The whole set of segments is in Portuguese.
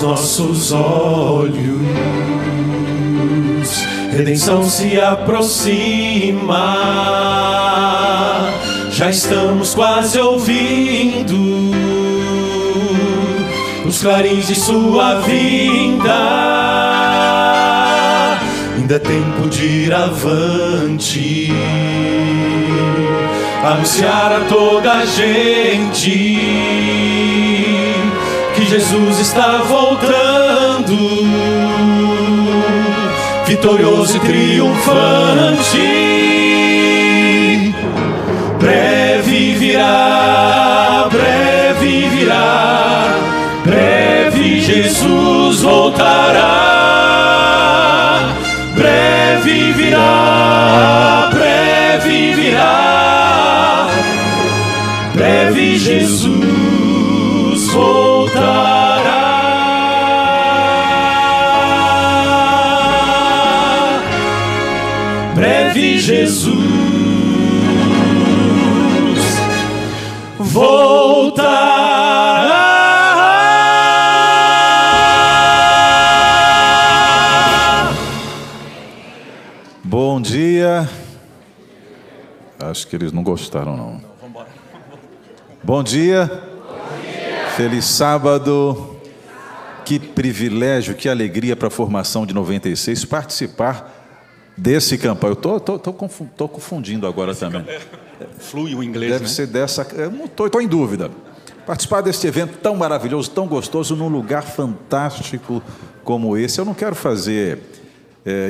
nossos olhos. Redenção se aproxima, já estamos quase ouvindo os clarins de sua vinda. Ainda é tempo de ir avante, anunciar a toda a gente que Jesus está voltando, vitorioso e triunfante. Breve virá, breve virá, breve Jesus voltará. Breve virá, breve virá, breve Jesus voltará. Breve Jesus voltará. Bom dia. Acho que eles não gostaram, não. Bom dia. Feliz sábado. Que privilégio, que alegria para a formação de 96 participar desse campo. Eu tô confundindo agora também. Flui o inglês, Deve ser dessa. Eu não estou em dúvida. Participar deste evento tão maravilhoso, tão gostoso, num lugar fantástico como esse. Eu não quero fazer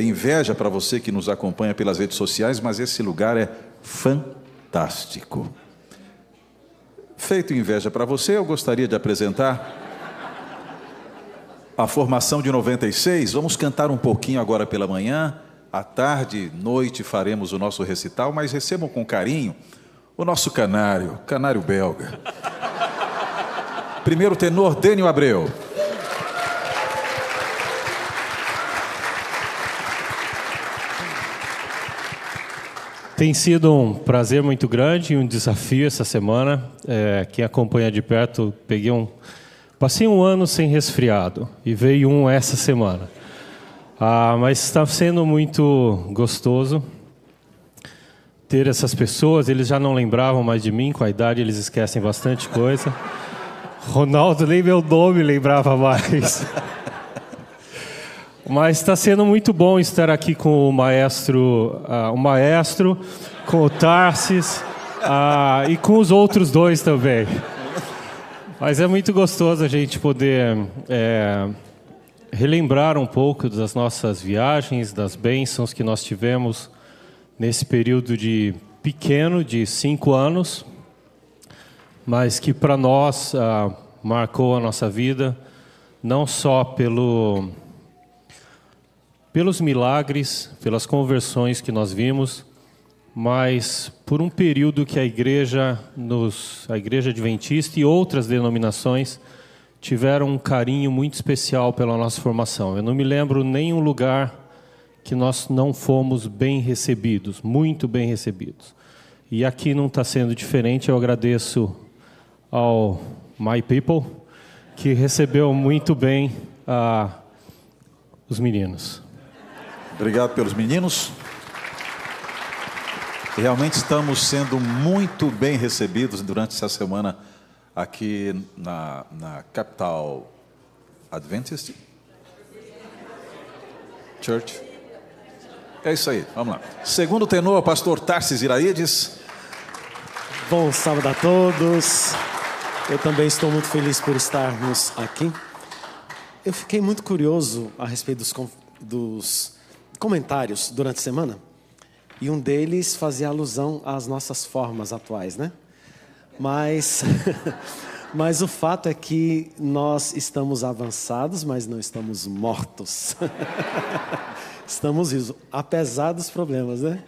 inveja para você que nos acompanha pelas redes sociais, mas esse lugar é fantástico. Feito inveja para você, eu gostaria de apresentar a formação de 96. Vamos cantar um pouquinho agora pela manhã. À tarde, noite, faremos o nosso recital, mas recebam com carinho o nosso canário belga. Primeiro tenor, Dênio Abreu. Tem sido um prazer muito grande e um desafio essa semana. Quem acompanha de perto, passei um ano sem resfriado e veio um essa semana. Mas está sendo muito gostoso ter essas pessoas. Eles já não lembravam mais de mim, com a idade eles esquecem bastante coisa. Ronaldo nem meu nome lembrava mais. Mas está sendo muito bom estar aqui com o maestro, com o Tarsis e com os outros dois também. Mas é muito gostoso a gente poder relembrar um pouco das nossas viagens, das bênçãos que nós tivemos nesse período de 5 anos, mas que para nós marcou a nossa vida, não só pelos milagres, pelas conversões que nós vimos, mas por um período que a Igreja Adventista e outras denominações tiveram um carinho muito especial pela nossa formação. Eu não me lembro nenhum lugar que nós não fomos bem recebidos, muito bem recebidos. E aqui não está sendo diferente. Eu agradeço ao My People, que recebeu muito bem os meninos. Obrigado pelos meninos. Realmente estamos sendo muito bem recebidos durante essa semana aqui na Capital Adventist Church. É isso aí, vamos lá. Segundo tenor, pastor Tarsis Iraídes. Bom sábado a todos. Eu também estou muito feliz por estarmos aqui. Eu fiquei muito curioso a respeito dos comentários durante a semana, e um deles fazia alusão às nossas formas atuais, né? Mas o fato é que nós estamos avançados, mas não estamos mortos. Estamos vivos, apesar dos problemas, né?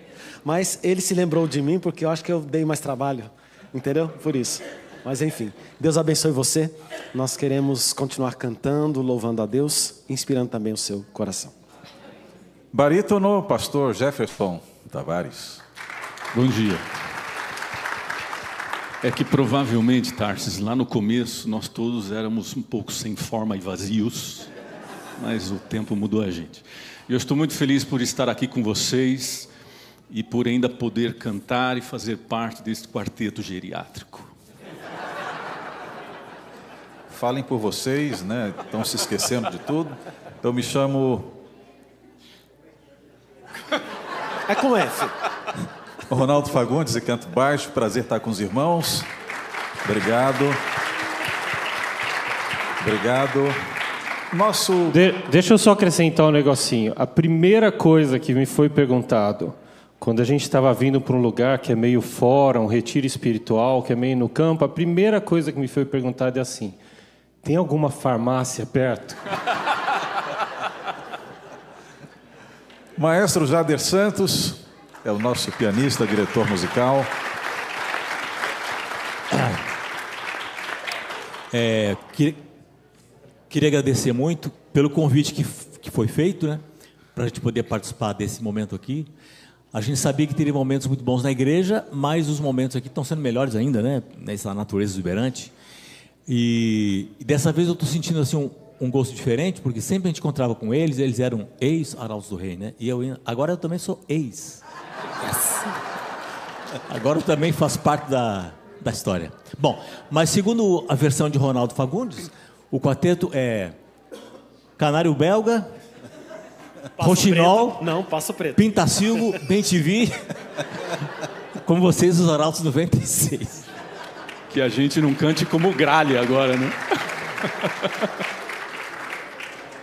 Mas ele se lembrou de mim porque eu acho que eu dei mais trabalho, entendeu? Por isso. Mas enfim, Deus abençoe você. Nós queremos continuar cantando, louvando a Deus, inspirando também o seu coração. Barítono, pastor Jefferson Tavares. Bom dia. É que provavelmente, Tarsis, lá no começo, nós todos éramos um pouco sem forma e vazios, mas o tempo mudou a gente. Eu estou muito feliz por estar aqui com vocês e por ainda poder cantar e fazer parte desse quarteto geriátrico. Falem por vocês, né? Estão se esquecendo de tudo. Eu me chamo... É com F. Ronaldo Fagundes e canto baixo. Prazer estar com os irmãos. Obrigado. Obrigado. Deixa eu só acrescentar um negocinho. A primeira coisa que me foi perguntado, quando a gente estava vindo para um lugar que é meio fora, um retiro espiritual, que é meio no campo, a primeira coisa que me foi perguntada é assim: tem alguma farmácia perto? Maestro Jader Santos é o nosso pianista, diretor musical. Queria agradecer muito pelo convite que foi feito, né, para a gente poder participar desse momento aqui. A gente sabia que teria momentos muito bons na igreja, mas os momentos aqui estão sendo melhores ainda, né, nessa natureza exuberante. E dessa vez eu estou sentindo assim um gosto diferente, porque sempre a gente encontrava com eles eram ex-Arautos do Rei, né? E agora eu também sou ex. Yes. Agora eu também faço parte da história. Bom, mas segundo a versão de Ronaldo Fagundes, o quarteto é Canário Belga, Rochinol, Passo Preto. Pintacilgo, Bem-TV, com vocês os Arautos 96. Que a gente não cante como gralha agora, né?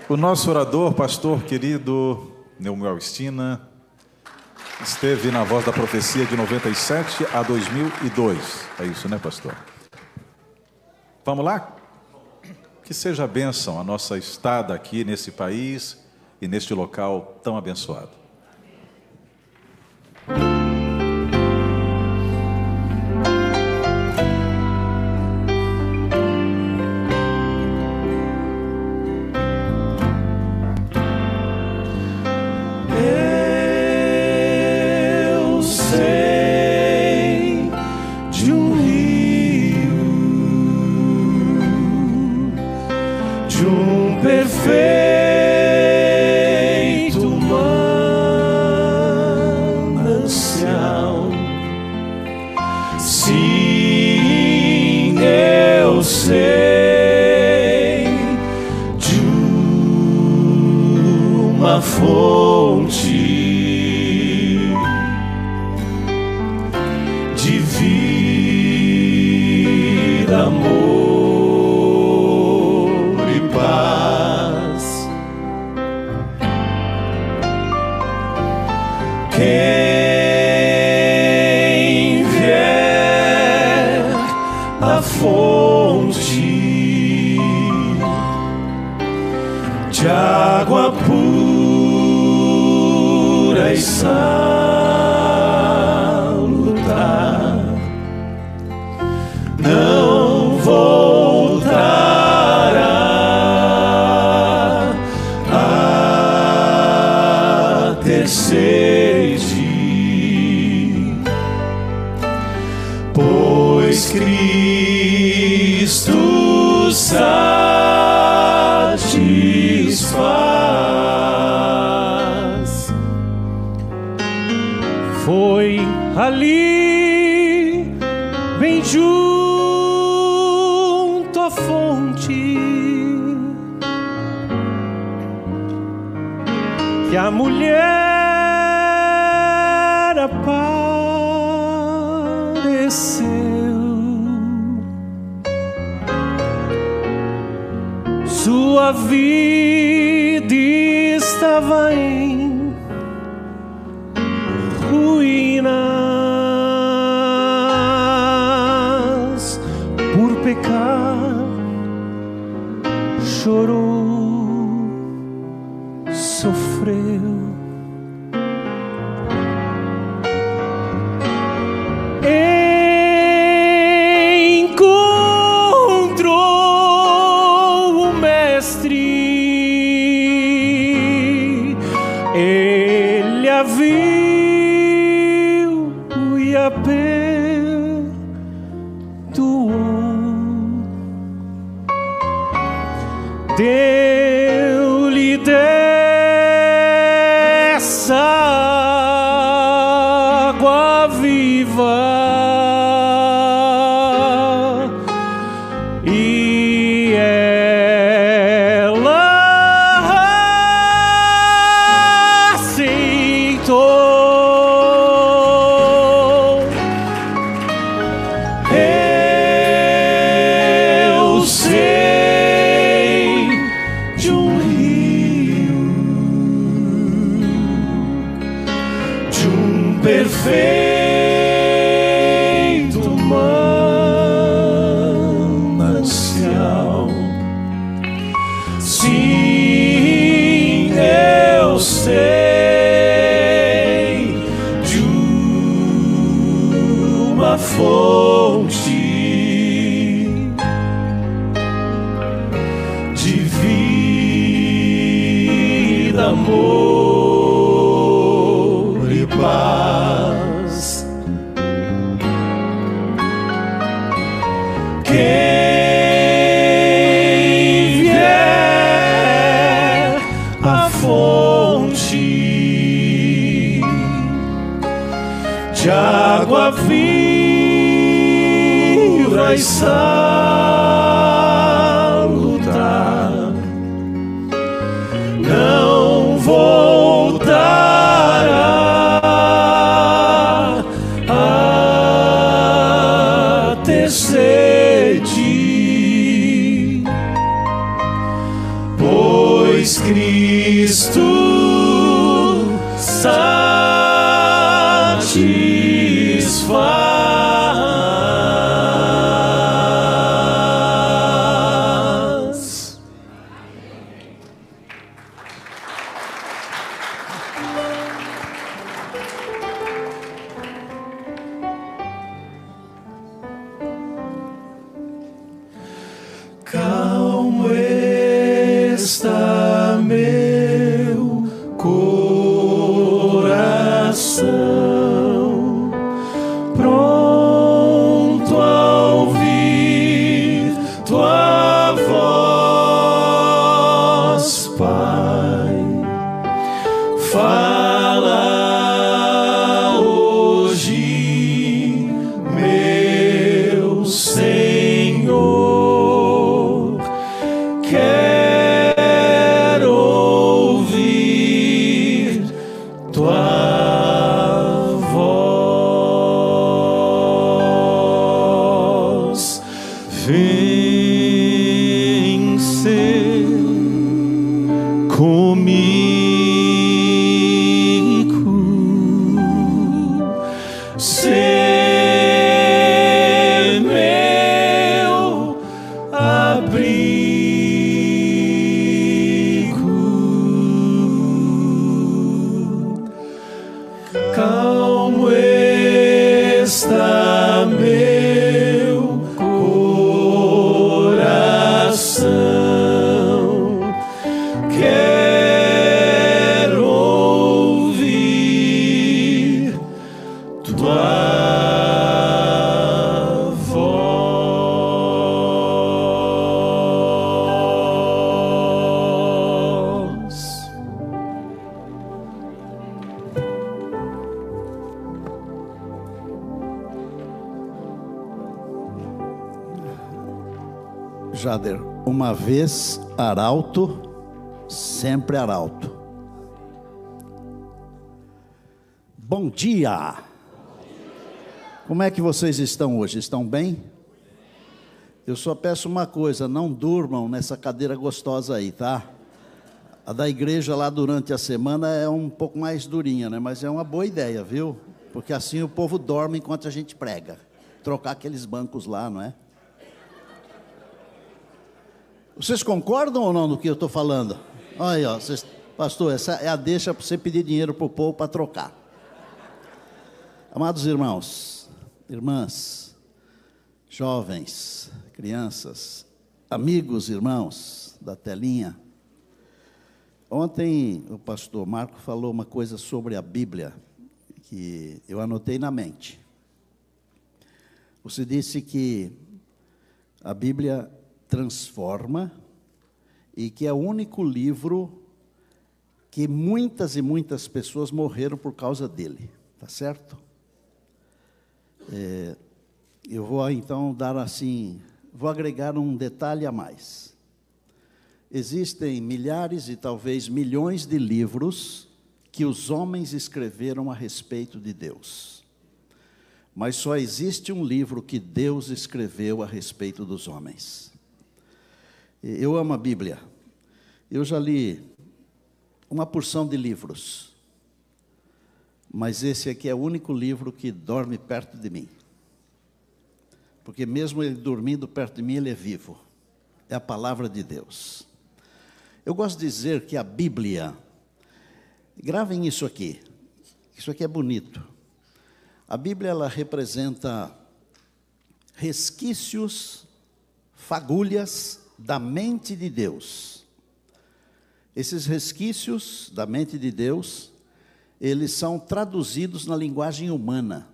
O nosso orador, pastor querido Neumiel Stina, esteve na Voz da Profecia de 97 a 2002. É isso, né, pastor? Vamos lá? Que seja a bênção a nossa estada aqui nesse país e neste local tão abençoado. Foi ali, bem junto à fonte, que a mulher apareceu. Sua vida estava em ruínas por pecar, chorou, sofreu. Encontrou o Mestre, ele a viu. água viva, e ela aceitou. Eu sei de um rio, de um perfeito manancial. Sim, eu sei de uma fonte de vida, amor e paz. Quem vier à fonte de água viva e salutar, não voltará a ter sede, pois Cristo satisfaz. Calmo está meu coração, pronto a ouvir tua voz, Pai. Fala hoje, meu Senhor. Quero ouvir tua voz. Vem ser comigo, ser meu abrigo. Calmo está meu coração, quero ouvir tua voz. Jader, uma vez arauto, sempre arauto. Bom dia! Como é que vocês estão hoje? Estão bem? Eu só peço uma coisa, não durmam nessa cadeira gostosa aí, tá? A da igreja lá durante a semana é um pouco mais durinha, né? Mas é uma boa ideia, viu? Porque assim o povo dorme enquanto a gente prega. Trocar aqueles bancos lá, não é? Vocês concordam ou não no que eu estou falando? Olha aí, ó, pastor, essa é a deixa para você pedir dinheiro para o povo para trocar. Amados irmãos, irmãs, jovens, crianças, amigos, irmãos da telinha. Ontem o pastor Marco falou uma coisa sobre a Bíblia, que eu anotei na mente. Você disse que a Bíblia transforma e que é o único livro que muitas e muitas pessoas morreram por causa dele, tá certo? Eu vou então dar assim, vou agregar um detalhe a mais. Existem milhares e talvez milhões de livros que os homens escreveram a respeito de Deus. Mas só existe um livro que Deus escreveu a respeito dos homens. Eu amo a Bíblia. Eu já li uma porção de livros, mas esse aqui é o único livro que dorme perto de mim. Porque mesmo ele dormindo perto de mim, ele é vivo. É a palavra de Deus. Eu gosto de dizer que a Bíblia, gravem isso aqui é bonito. A Bíblia, ela representa resquícios, fagulhas da mente de Deus. Esses resquícios da mente de Deus, eles são traduzidos na linguagem humana,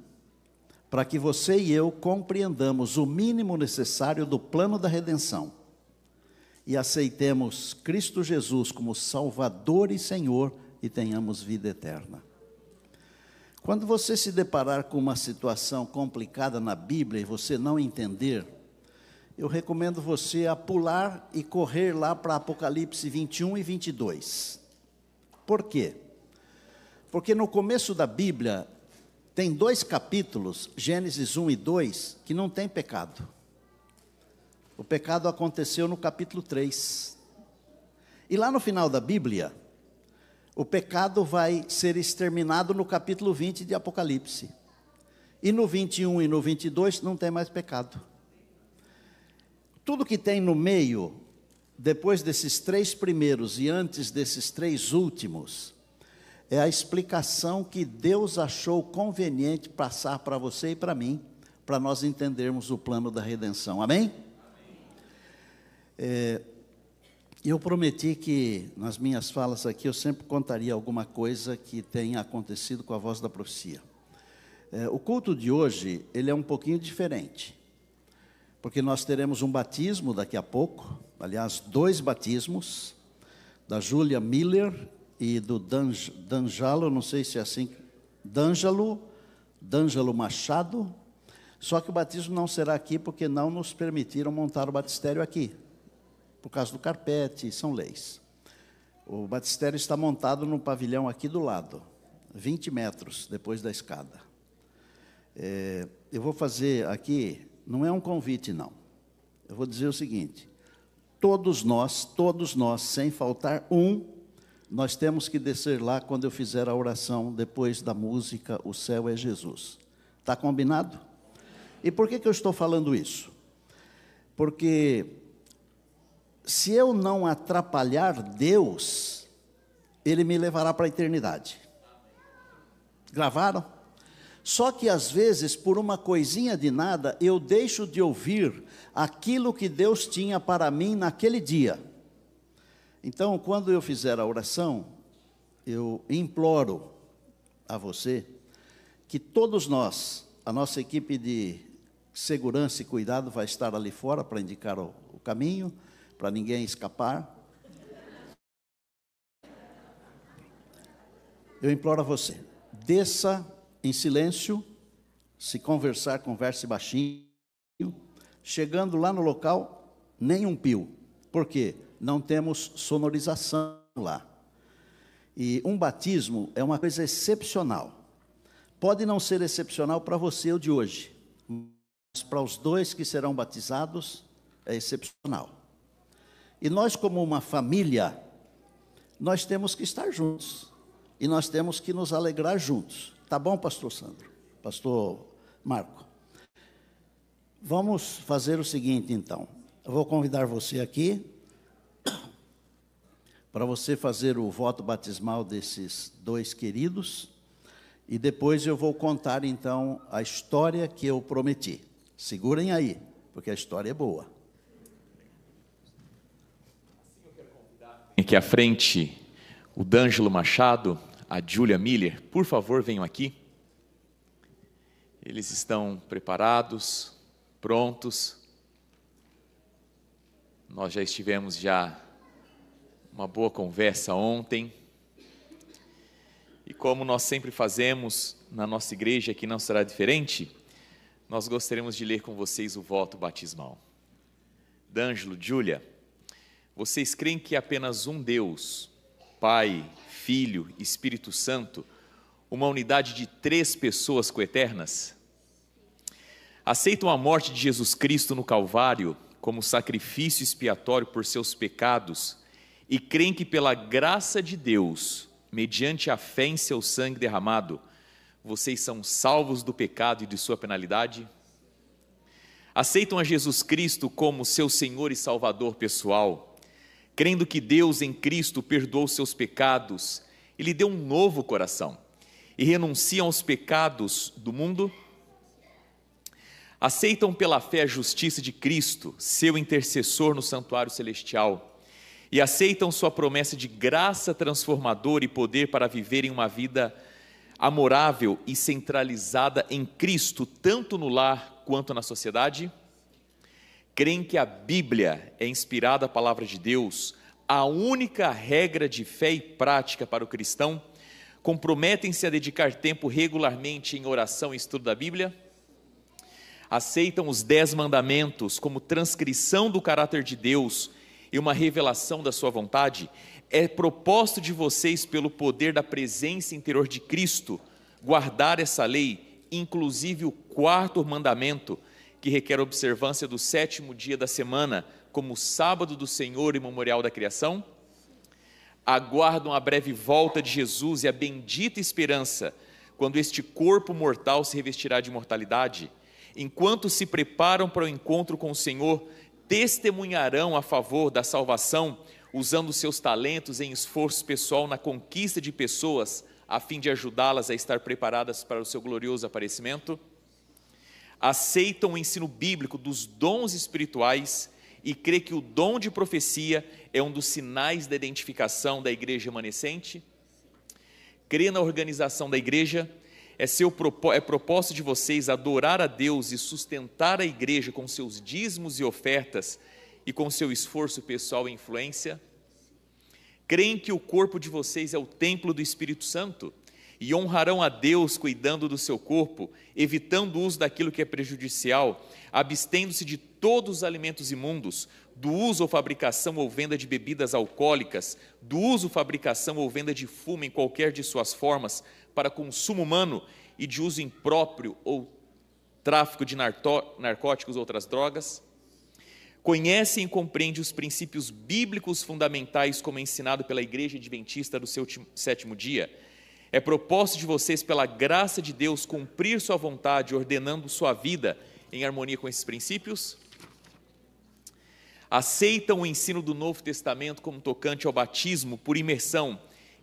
para que você e eu compreendamos o mínimo necessário do plano da redenção e aceitemos Cristo Jesus como Salvador e Senhor e tenhamos vida eterna. Quando você se deparar com uma situação complicada na Bíblia e você não entender, eu recomendo você a pular e correr lá para Apocalipse 21 e 22. Por quê? Porque no começo da Bíblia tem 2 capítulos, Gênesis 1 e 2, que não tem pecado. O pecado aconteceu no capítulo 3. E lá no final da Bíblia, o pecado vai ser exterminado no capítulo 20 de Apocalipse. E no 21 e no 22 não tem mais pecado. Tudo que tem no meio, depois desses 3 primeiros e antes desses 3 últimos, é a explicação que Deus achou conveniente passar para você e para mim, para nós entendermos o plano da redenção. Amém? Eu prometi que nas minhas falas aqui eu sempre contaria alguma coisa que tenha acontecido com a Voz da Profecia. O culto de hoje, ele é um pouquinho diferente, porque nós teremos um batismo daqui a pouco, aliás, 2 batismos, da Júlia Miller e do D'Angelo, não sei se é assim, D'Angelo Machado, só que o batismo não será aqui, porque não nos permitiram montar o batistério aqui, por causa do carpete, são leis. O batistério está montado no pavilhão aqui do lado, 20 metros depois da escada. Eu vou fazer aqui, não é um convite não, eu vou dizer o seguinte, todos nós, sem faltar um, nós temos que descer lá quando eu fizer a oração, depois da música, o céu é Jesus. Está combinado? E por que eu estou falando isso? Porque se eu não atrapalhar Deus, Ele me levará para a eternidade. Gravaram? Só que às vezes, por uma coisinha de nada, eu deixo de ouvir aquilo que Deus tinha para mim naquele dia. Então, quando eu fizer a oração, eu imploro a você que todos nós, a nossa equipe de segurança e cuidado vai estar ali fora para indicar o caminho, para ninguém escapar. Eu imploro a você, desça em silêncio, se conversar, converse baixinho. Chegando lá no local, nem um pio. Por quê? Não temos sonorização lá. E um batismo é uma coisa excepcional. Pode não ser excepcional para você o de hoje, mas para os 2 que serão batizados, é excepcional. E nós, como uma família, nós temos que estar juntos. E nós temos que nos alegrar juntos. Tá bom, pastor Sandro? Pastor Marco? Vamos fazer o seguinte, então. Eu vou convidar você aqui, para você fazer o voto batismal desses 2 queridos. E depois eu vou contar, então, a história que eu prometi. Segurem aí, porque a história é boa. Aqui à frente, o D'Angelo Machado, a Júlia Miller, por favor, venham aqui. Eles estão preparados, prontos. Nós já estivemos uma boa conversa ontem. E como nós sempre fazemos na nossa igreja, que não será diferente, nós gostaríamos de ler com vocês o voto batismal. D'Angelo, Júlia, vocês creem que apenas um Deus, Pai, Filho, Espírito Santo, uma unidade de 3 pessoas coeternas? Aceitam a morte de Jesus Cristo no Calvário como sacrifício expiatório por seus pecados e creem que pela graça de Deus, mediante a fé em seu sangue derramado, vocês são salvos do pecado e de sua penalidade? Aceitam a Jesus Cristo como seu Senhor e Salvador pessoal, crendo que Deus em Cristo perdoou seus pecados e lhe deu um novo coração, e renunciam aos pecados do mundo? Aceitam pela fé a justiça de Cristo, seu intercessor no santuário celestial, e aceitam sua promessa de graça transformadora e poder para viverem uma vida amorável e centralizada em Cristo, tanto no lar quanto na sociedade? Creem que a Bíblia é inspirada a palavra de Deus, a única regra de fé e prática para o cristão? Comprometem-se a dedicar tempo regularmente em oração e estudo da Bíblia? Aceitam os 10 mandamentos como transcrição do caráter de Deus e uma revelação da sua vontade? É propósito de vocês, pelo poder da presença interior de Cristo, guardar essa lei, inclusive o 4º mandamento, que requer observância do 7º dia da semana, como o sábado do Senhor e memorial da criação? Aguardam a breve volta de Jesus e a bendita esperança, quando este corpo mortal se revestirá de imortalidade? Enquanto se preparam para o encontro com o Senhor, testemunharão a favor da salvação, usando seus talentos em esforço pessoal na conquista de pessoas, a fim de ajudá-las a estar preparadas para o seu glorioso aparecimento? Aceitam o ensino bíblico dos dons espirituais e crê que o dom de profecia é um dos sinais da identificação da igreja remanescente? Crê na organização da igreja? É propósito de vocês adorar a Deus e sustentar a igreja com seus dízimos e ofertas e com seu esforço pessoal e influência? Creem que o corpo de vocês é o templo do Espírito Santo e honrarão a Deus cuidando do seu corpo, evitando o uso daquilo que é prejudicial, abstendo-se de todos os alimentos imundos, do uso ou fabricação ou venda de bebidas alcoólicas, do uso, fabricação ou venda de fumo em qualquer de suas formas para consumo humano e de uso impróprio ou tráfico de narcóticos ou outras drogas? Conhecem e compreendem os princípios bíblicos fundamentais como ensinado pela Igreja Adventista do seu 7º dia? É propósito de vocês, pela graça de Deus, cumprir sua vontade, ordenando sua vida em harmonia com esses princípios? Aceitam o ensino do Novo Testamento como tocante ao batismo por imersão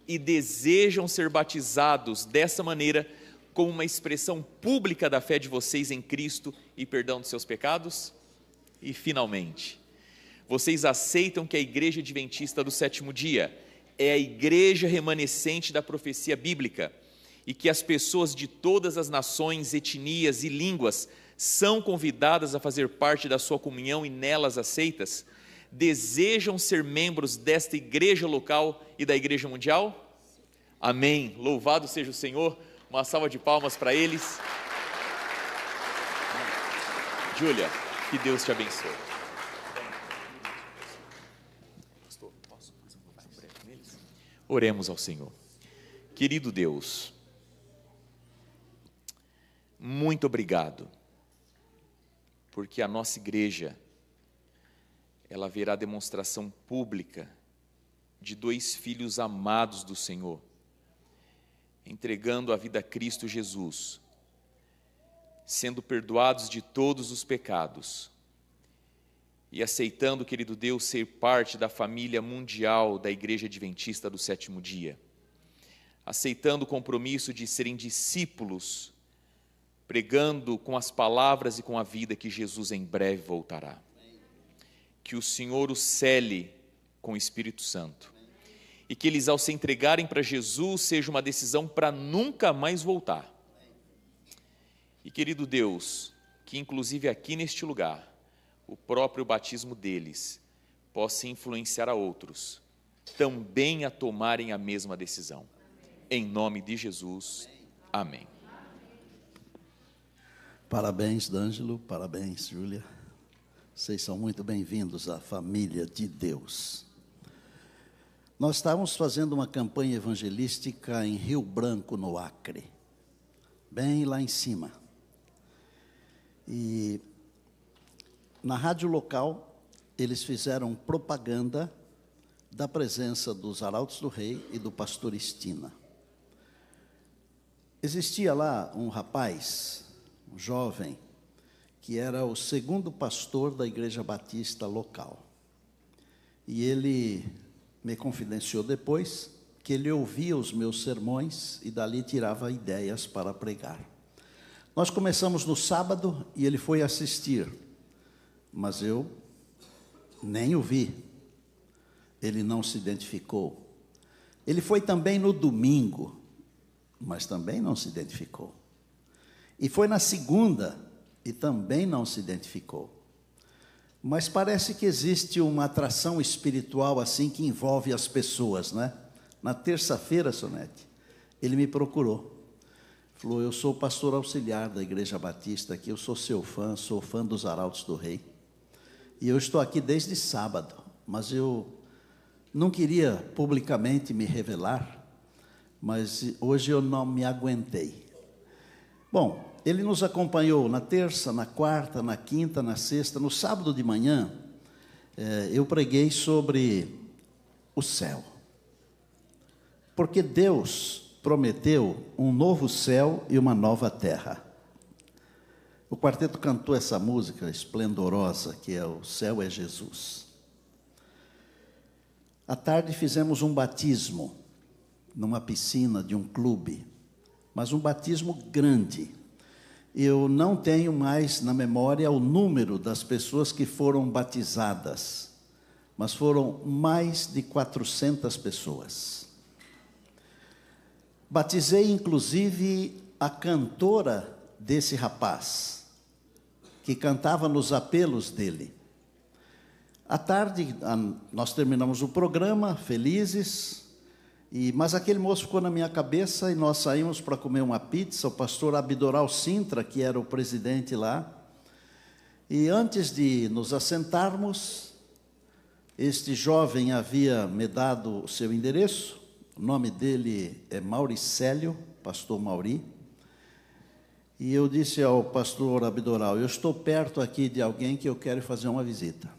e desejam ser batizados dessa maneira como uma expressão pública da fé de vocês em Cristo e perdão dos seus pecados? E, finalmente, vocês aceitam que a Igreja Adventista do 7º dia é a igreja remanescente da profecia bíblica e que as pessoas de todas as nações, etnias e línguas são convidadas a fazer parte da sua comunhão e nelas aceitas? Desejam ser membros desta igreja local e da igreja mundial? Amém. Louvado seja o Senhor. Uma salva de palmas para eles. Júlia, que Deus te abençoe. Oremos ao Senhor. Querido Deus, muito obrigado, porque a nossa igreja, ela verá demonstração pública de 2 filhos amados do Senhor, entregando a vida a Cristo Jesus, sendo perdoados de todos os pecados e aceitando, querido Deus, ser parte da família mundial da Igreja Adventista do 7º dia, aceitando o compromisso de serem discípulos, pregando com as palavras e com a vida que Jesus em breve voltará. Que o Senhor os cele com o Espírito Santo e que eles, ao se entregarem para Jesus, seja uma decisão para nunca mais voltar. E, querido Deus, que inclusive aqui neste lugar, o próprio batismo deles possa influenciar a outros também a tomarem a mesma decisão. em nome de Jesus. Amém. Parabéns, D'Angelo, parabéns, Júlia. Vocês são muito bem-vindos à família de Deus. Nós estávamos fazendo uma campanha evangelística em Rio Branco, no Acre, bem lá em cima. E na rádio local, eles fizeram propaganda da presença dos Arautos do Rei e do pastor Estina. Existia lá um rapaz, um jovem, que era o segundo pastor da igreja batista local. E ele me confidenciou depois que ele ouvia os meus sermões e dali tirava ideias para pregar. Nós começamos no sábado e ele foi assistir, mas eu nem o vi. Ele não se identificou. Ele foi também no domingo, mas também não se identificou. E foi na segunda e também não se identificou. Mas parece que existe uma atração espiritual assim que envolve as pessoas, né? Na terça-feira, Sonete, ele me procurou. Falou, eu sou o pastor auxiliar da Igreja Batista aqui, eu sou seu fã, sou fã dos Arautos do Rei. E eu estou aqui desde sábado, mas eu não queria publicamente me revelar, mas hoje eu não me aguentei. Bom, ele nos acompanhou na terça, na quarta, na quinta, na sexta. No sábado de manhã, eu preguei sobre o céu. Porque Deus prometeu um novo céu e uma nova terra. O quarteto cantou essa música esplendorosa, que é O Céu é Jesus. À tarde fizemos um batismo, numa piscina de um clube, mas um batismo grande. Eu não tenho mais na memória o número das pessoas que foram batizadas, mas foram mais de 400 pessoas. Batizei, inclusive, a cantora desse rapaz, que cantava nos apelos dele. À tarde, nós terminamos o programa, felizes, mas aquele moço ficou na minha cabeça e nós saímos para comer uma pizza. O pastor Abdoral Sintra, que era o presidente lá, e antes de nos assentarmos, este jovem havia me dado o seu endereço. O nome dele é Mauricélio, pastor Mauri. E eu disse ao pastor Abdoral, eu estou perto aqui de alguém que eu quero fazer uma visita.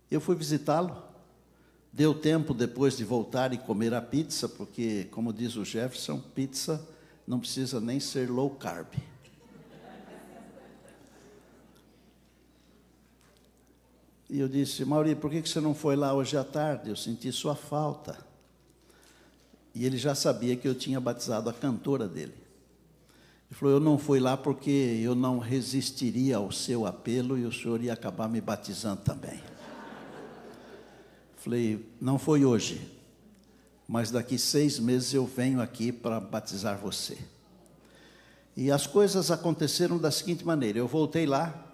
Eu fui visitá-lo. Deu tempo depois de voltar e comer a pizza, porque, como diz o Jefferson, pizza não precisa nem ser low carb. E eu disse, Mauri, por que você não foi lá hoje à tarde? Eu senti sua falta. E ele já sabia que eu tinha batizado a cantora dele. Ele falou, eu não fui lá porque eu não resistiria ao seu apelo e o senhor ia acabar me batizando também. Falei, não foi hoje, mas daqui 6 meses eu venho aqui para batizar você. E as coisas aconteceram da seguinte maneira, eu voltei lá.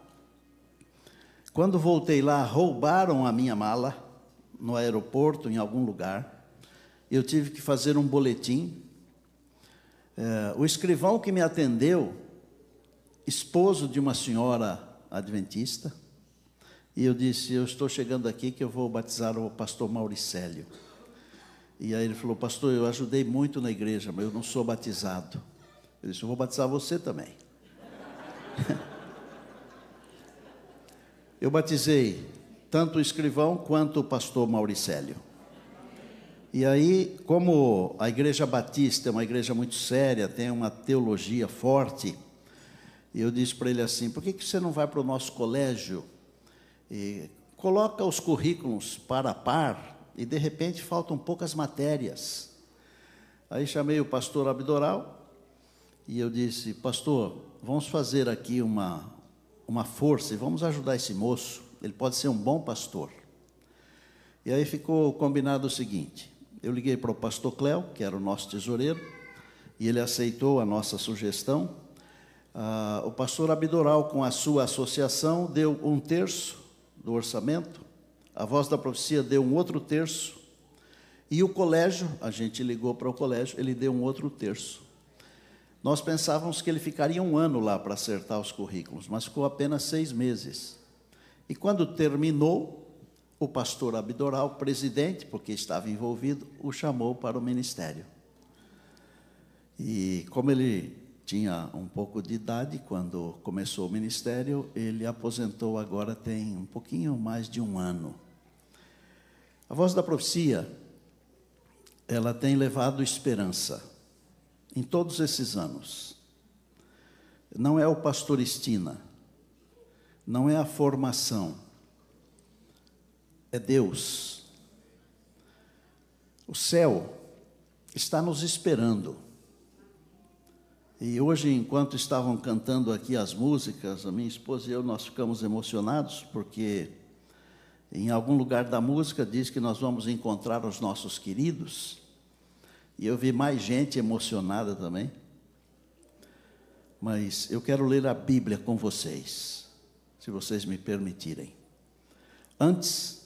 Quando voltei lá, roubaram a minha mala no aeroporto, em algum lugar. Eu tive que fazer um boletim. O escrivão que me atendeu, esposo de uma senhora adventista, e eu disse, eu estou chegando aqui que eu vou batizar o pastor Mauricélio. E aí ele falou, pastor, eu ajudei muito na igreja, mas eu não sou batizado. Eu disse, eu vou batizar você também. Eu batizei tanto o escrivão quanto o pastor Mauricélio. E aí, como a igreja batista é uma igreja muito séria, tem uma teologia forte, eu disse para ele assim, por que você não vai para o nosso colégio e coloca os currículos par a par e de repente faltam poucas matérias? Aí chamei o pastor Abdoral e eu disse, pastor, vamos fazer aqui uma força e vamos ajudar esse moço, ele pode ser um bom pastor. E aí ficou combinado o seguinte, eu liguei para o pastor Cléo, que era o nosso tesoureiro, e ele aceitou a nossa sugestão. O pastor Abdoral, com a sua associação, deu 1/3 do orçamento, a Voz da Profecia deu um outro terço, E o colégio, a gente ligou para o colégio, ele deu um outro terço. Nós pensávamos que ele ficaria 1 ano lá para acertar os currículos, mas ficou apenas 6 meses. E quando terminou, o pastor Abdoral, presidente, porque estava envolvido, o chamou para o ministério. E como ele tinha um pouco de idade quando começou o ministério, ele aposentou agora tem um pouquinho mais de 1 ano. A Voz da Profecia, ela tem levado esperança em todos esses anos. Não é o pastor Estina, não é a formação, é Deus. O céu está nos esperando. E hoje, enquanto estavam cantando aqui as músicas, a minha esposa e eu, nós ficamos emocionados, porque em algum lugar da música diz que nós vamos encontrar os nossos queridos. E eu vi mais gente emocionada também. Mas eu quero ler a Bíblia com vocês, se vocês me permitirem. Antes,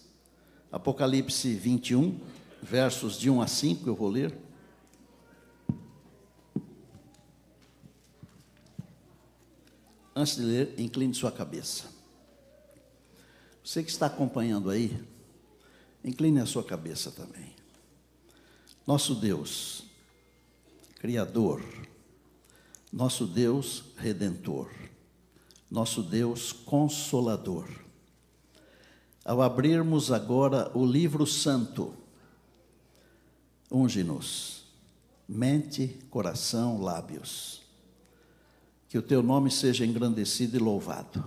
Apocalipse 21, versos de 1 a 5, eu vou ler. Antes de ler, incline sua cabeça. Você que está acompanhando aí, incline a sua cabeça também. Nosso Deus, Criador, nosso Deus Redentor, nosso Deus Consolador. Ao abrirmos agora o livro santo, unge-nos, mente, coração, lábios. Que o teu nome seja engrandecido e louvado.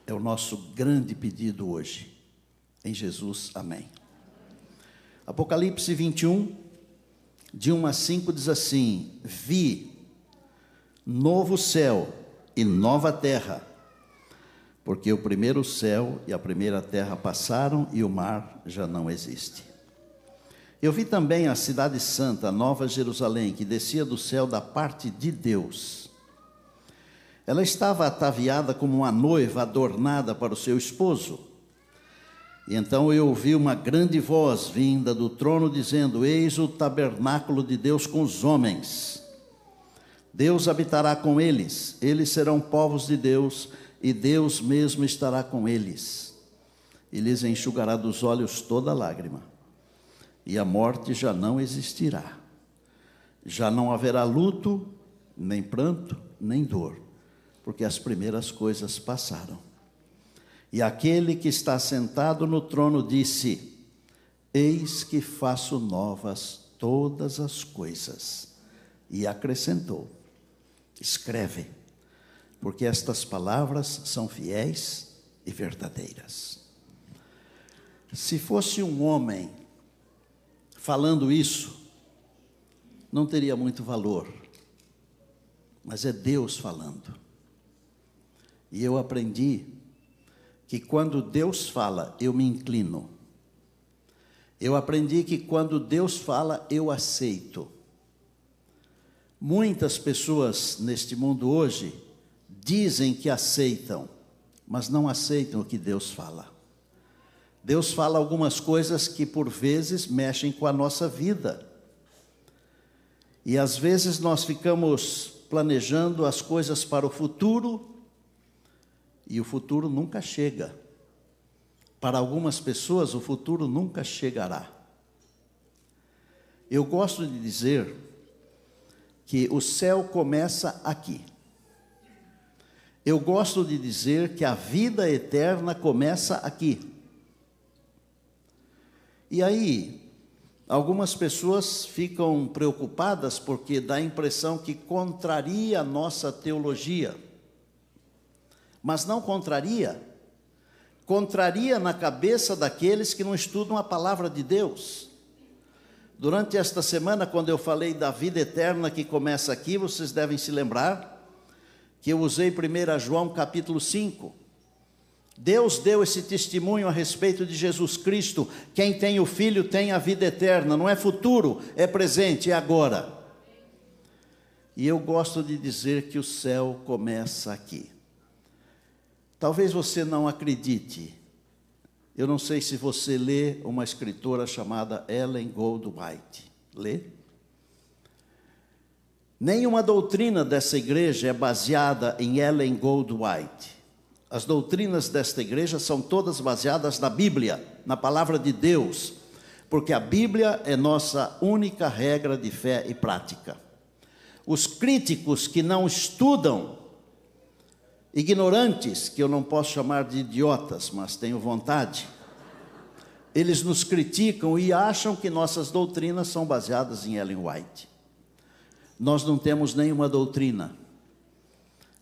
É o nosso grande pedido hoje. Em Jesus, amém. Apocalipse 21, de 1 a 5, diz assim: Vi novo céu e nova terra, porque o primeiro céu e a primeira terra passaram e o mar já não existe. Eu vi também a cidade santa, a Nova Jerusalém, que descia do céu da parte de Deus. Ela estava ataviada como uma noiva adornada para o seu esposo. E então eu ouvi uma grande voz vinda do trono dizendo: Eis o tabernáculo de Deus com os homens. Deus habitará com eles, eles serão povos de Deus, e Deus mesmo estará com eles. E lhes enxugará dos olhos toda lágrima, e a morte já não existirá. Já não haverá luto, nem pranto, nem dor, porque as primeiras coisas passaram. E aquele que está sentado no trono disse: Eis que faço novas todas as coisas. E acrescentou: Escreve, porque estas palavras são fiéis e verdadeiras. Se fosse um homem falando isso, não teria muito valor. Mas é Deus falando. E eu aprendi que quando Deus fala, eu me inclino. Eu aprendi que quando Deus fala, eu aceito. Muitas pessoas neste mundo hoje dizem que aceitam, mas não aceitam o que Deus fala. Deus fala algumas coisas que por vezes mexem com a nossa vida. E às vezes nós ficamos planejando as coisas para o futuro, e o futuro nunca chega. Para algumas pessoas, o futuro nunca chegará. Eu gosto de dizer que o céu começa aqui. Eu gosto de dizer que a vida eterna começa aqui. E aí, algumas pessoas ficam preocupadas porque dá a impressão que contraria a nossa teologia. Mas não contraria. Contraria na cabeça daqueles que não estudam a palavra de Deus. Durante esta semana, quando eu falei da vida eterna que começa aqui, vocês devem se lembrar que eu usei 1 João capítulo 5. Deus deu esse testemunho a respeito de Jesus Cristo: quem tem o Filho tem a vida eterna. Não é futuro, é presente, é agora. E eu gosto de dizer que o céu começa aqui. Talvez você não acredite, Eu não sei se você lê uma escritora chamada Ellen Goldwhite. Lê? Nenhuma doutrina dessa igreja é baseada em Ellen Goldwhite. As doutrinas desta igreja são todas baseadas na Bíblia, na palavra de Deus, porque a Bíblia é nossa única regra de fé e prática. Os críticos que não estudam, ignorantes, que eu não posso chamar de idiotas, mas tenho vontade, eles nos criticam e acham que nossas doutrinas são baseadas em Ellen White. Nós não temos nenhuma doutrina,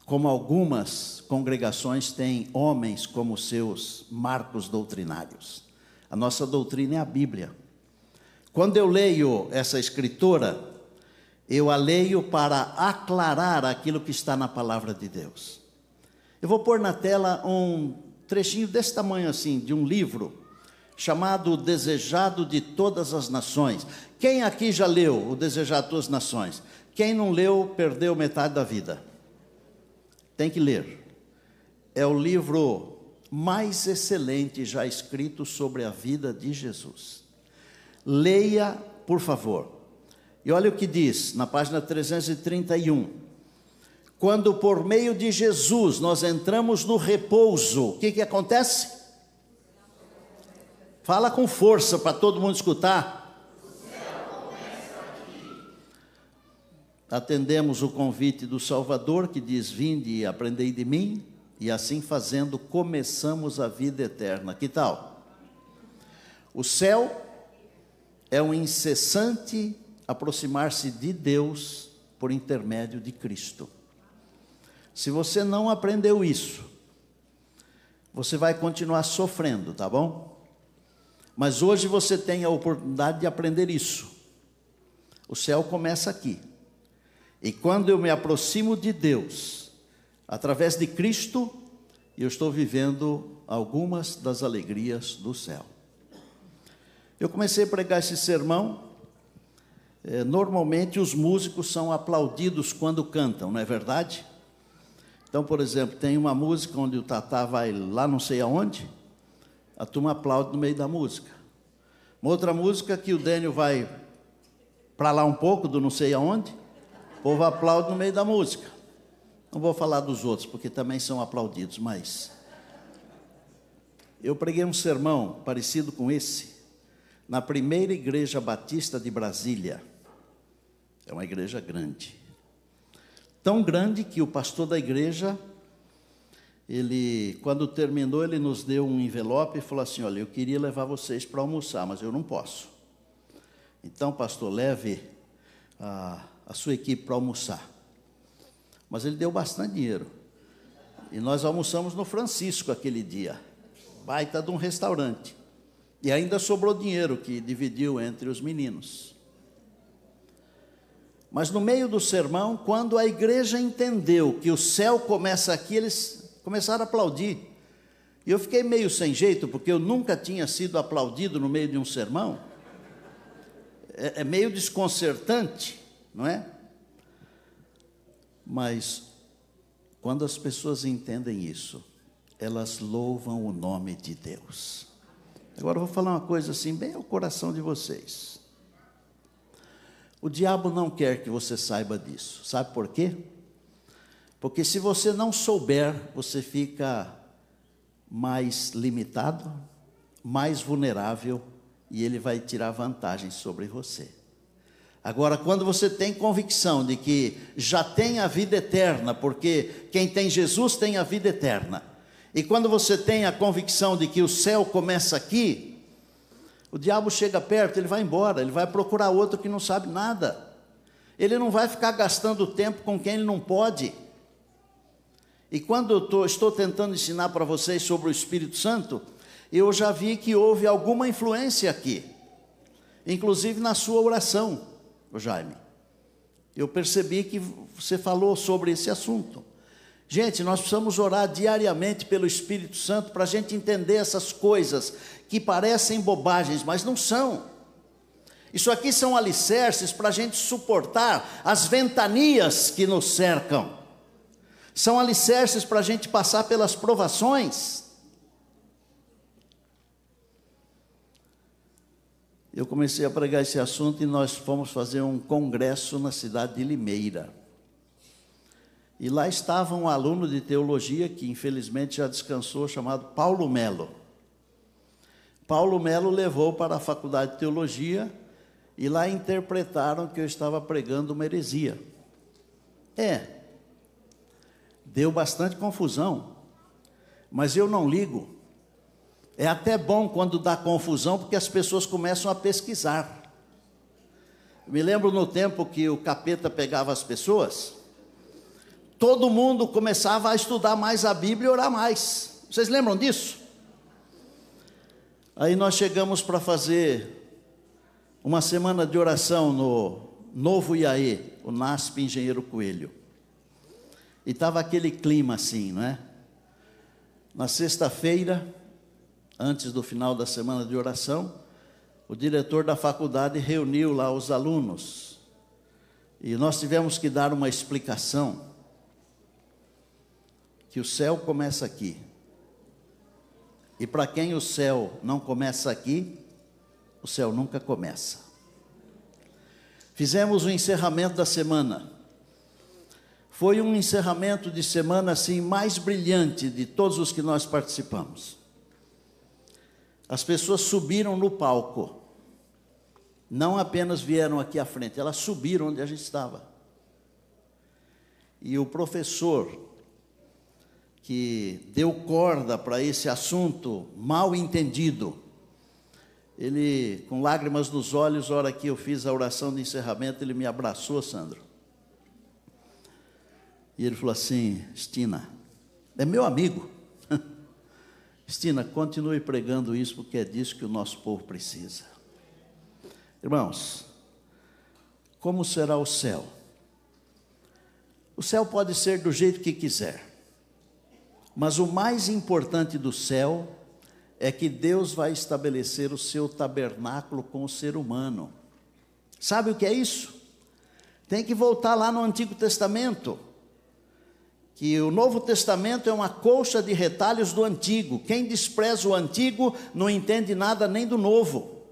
como algumas congregações têm homens como seus marcos doutrinários. A nossa doutrina é a Bíblia. Quando eu leio essa escritora, eu a leio para aclarar aquilo que está na palavra de Deus. Eu vou pôr na tela um trechinho desse tamanho assim, de um livro, chamado O Desejado de Todas as Nações. Quem aqui já leu O Desejado de Todas as Nações? Quem não leu, perdeu metade da vida. Tem que ler. É o livro mais excelente já escrito sobre a vida de Jesus. Leia, por favor. E olha o que diz na página 331. Quando por meio de Jesus nós entramos no repouso, o que acontece? Fala com força para todo mundo escutar. Atendemos o convite do Salvador, que diz: vinde e aprendei de mim, e assim fazendo começamos a vida eterna. Que tal? O céu é um incessante aproximar-se de Deus por intermédio de Cristo. Se você não aprendeu isso, você vai continuar sofrendo, tá bom? Mas hoje você tem a oportunidade de aprender isso. O céu começa aqui. E quando eu me aproximo de Deus, através de Cristo, eu estou vivendo algumas das alegrias do céu. Eu comecei a pregar esse sermão. Normalmente os músicos são aplaudidos quando cantam, não é verdade? Então, por exemplo, tem uma música onde o Tatá vai lá não sei aonde, a turma aplaude no meio da música. Uma outra música que o Dênio vai para lá um pouco, do não sei aonde, o povo aplaude no meio da música. Não vou falar dos outros, porque também são aplaudidos, mas eu preguei um sermão parecido com esse, na primeira igreja batista de Brasília. É uma igreja grande. Tão grande que o pastor da igreja, quando terminou, ele nos deu um envelope e falou assim: olha, eu queria levar vocês para almoçar, mas eu não posso. Então, pastor, leve a sua equipe para almoçar. Mas ele deu bastante dinheiro. E nós almoçamos no Francisco aquele dia. Baita de um restaurante. E ainda sobrou dinheiro que dividiu entre os meninos. Mas no meio do sermão, quando a igreja entendeu que o céu começa aqui, eles começaram a aplaudir. E eu fiquei meio sem jeito, porque eu nunca tinha sido aplaudido no meio de um sermão. É meio desconcertante, não é? Mas quando as pessoas entendem isso, elas louvam o nome de Deus. Agora eu vou falar uma coisa assim, bem ao coração de vocês. O diabo não quer que você saiba disso. Sabe por quê? Porque se você não souber, você fica mais limitado, mais vulnerável, e ele vai tirar vantagem sobre você. Agora, quando você tem convicção de que já tem a vida eterna, porque quem tem Jesus tem a vida eterna, e quando você tem a convicção de que o céu começa aqui, o diabo chega perto, ele vai embora, ele vai procurar outro que não sabe nada. Ele não vai ficar gastando tempo com quem ele não pode. E quando eu estou tentando ensinar para vocês sobre o Espírito Santo, eu já vi que houve alguma influência aqui, inclusive na sua oração, Jaime. Eu percebi que você falou sobre esse assunto. Gente, nós precisamos orar diariamente pelo Espírito Santo para a gente entender essas coisas que parecem bobagens, mas não são. Isso aqui são alicerces para a gente suportar as ventanias que nos cercam. São alicerces para a gente passar pelas provações. Eu comecei a pregar esse assunto e nós fomos fazer um congresso na cidade de Limeira. E lá estava um aluno de teologia, que infelizmente já descansou, chamado Paulo Melo. Paulo Melo levou para a faculdade de teologia e lá interpretaram que eu estava pregando uma heresia. Deu bastante confusão, mas eu não ligo. É até bom quando dá confusão, porque as pessoas começam a pesquisar. Me lembro no tempo que o capeta pegava as pessoas, todo mundo começava a estudar mais a Bíblia e orar mais. Vocês lembram disso? Aí nós chegamos para fazer uma semana de oração no Novo Iaê, o NASP Engenheiro Coelho. E estava aquele clima assim, não é? Na sexta-feira, antes do final da semana de oração, o diretor da faculdade reuniu lá os alunos. E nós tivemos que dar uma explicação que o céu começa aqui. E para quem o céu não começa aqui, o céu nunca começa. Fizemos o encerramento da semana. Foi um encerramento de semana assim mais brilhante de todos os que nós participamos. As pessoas subiram no palco. Não apenas vieram aqui à frente, elas subiram onde a gente estava. E o professor que deu corda para esse assunto mal entendido, ele, com lágrimas nos olhos, a hora que eu fiz a oração de encerramento, ele me abraçou, Sandro. E ele falou assim: Stina, é meu amigo. Stina, continue pregando isso, porque é disso que o nosso povo precisa. Irmãos, como será o céu? O céu pode ser do jeito que quiser, mas o mais importante do céu é que Deus vai estabelecer o seu tabernáculo com o ser humano. Sabe o que é isso? Tem que voltar lá no Antigo Testamento, que o Novo Testamento é uma colcha de retalhos do Antigo. Quem despreza o Antigo não entende nada nem do Novo,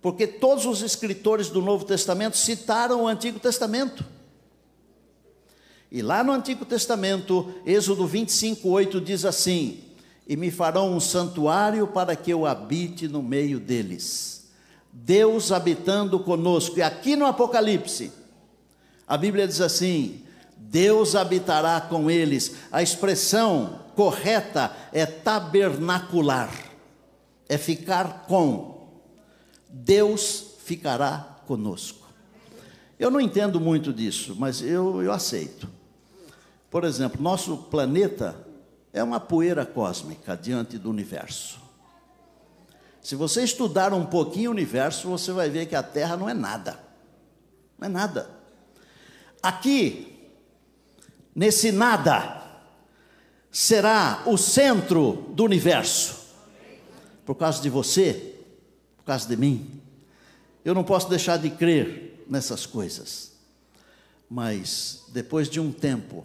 porque todos os escritores do Novo Testamento citaram o Antigo Testamento. E lá no Antigo Testamento, Êxodo 25:8 diz assim: e me farão um santuário para que eu habite no meio deles. Deus habitando conosco. E aqui no Apocalipse, a Bíblia diz assim: Deus habitará com eles. A expressão correta é tabernacular, é ficar com. Deus ficará conosco. Eu não entendo muito disso, mas eu aceito. Por exemplo, nosso planeta é uma poeira cósmica diante do universo. Se você estudar um pouquinho o universo, você vai ver que a Terra não é nada. Não é nada. Aqui, nesse nada, será o centro do universo. Por causa de você, por causa de mim. Eu não posso deixar de crer nessas coisas. Mas, depois de um tempo,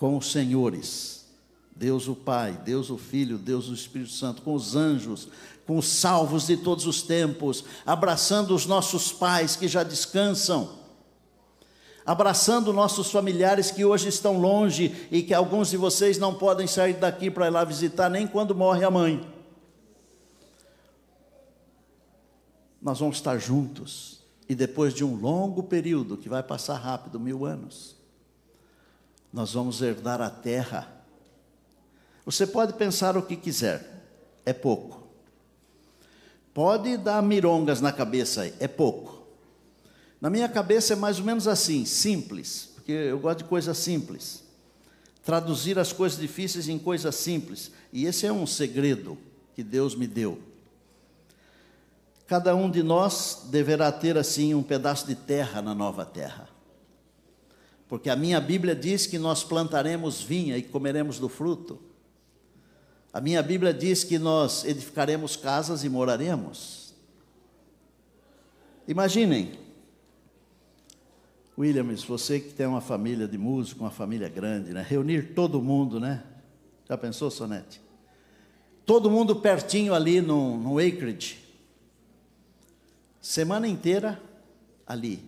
com os senhores, Deus o Pai, Deus o Filho, Deus o Espírito Santo, com os anjos, com os salvos de todos os tempos, abraçando os nossos pais que já descansam, abraçando nossos familiares que hoje estão longe e que alguns de vocês não podem sair daqui para ir lá visitar nem quando morre a mãe. Nós vamos estar juntos e depois de um longo período, que vai passar rápido, 1000 anos, nós vamos herdar a terra. Você pode pensar o que quiser, é pouco. Pode dar mirongas na cabeça aí, é pouco. Na minha cabeça é mais ou menos assim, simples, porque eu gosto de coisas simples. Traduzir as coisas difíceis em coisas simples. E esse é um segredo que Deus me deu. Cada um de nós deverá ter assim um pedaço de terra na nova terra. Porque a minha Bíblia diz que nós plantaremos vinha e comeremos do fruto. A minha Bíblia diz que nós edificaremos casas e moraremos. Imaginem, Williams, você que tem uma família de músicos, uma família grande, né? Reunir todo mundo, né? Já pensou, Sonete? Todo mundo pertinho ali no Acreage. Semana inteira ali.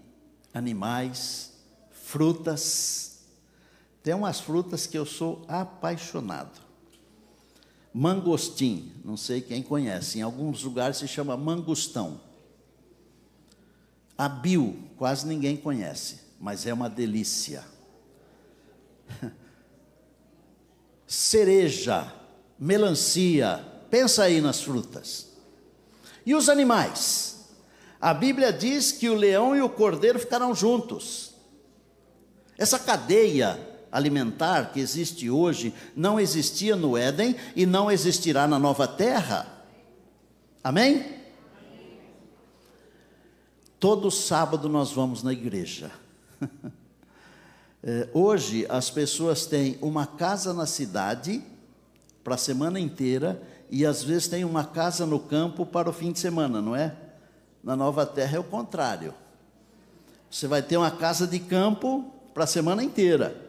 Animais, frutas. Tem umas frutas que eu sou apaixonado. Mangostim, não sei quem conhece. Em alguns lugares se chama mangostão. Abil, quase ninguém conhece, mas é uma delícia. Cereja, melancia, pensa aí nas frutas. E os animais? A Bíblia diz que o leão e o cordeiro ficarão juntos. Essa cadeia alimentar que existe hoje não existia no Éden e não existirá na nova terra. Amém? Todo sábado nós vamos na igreja. Hoje as pessoas têm uma casa na cidade para a semana inteira e às vezes tem uma casa no campo para o fim de semana, não é? Na nova terra é o contrário. Você vai ter uma casa de campo para a semana inteira,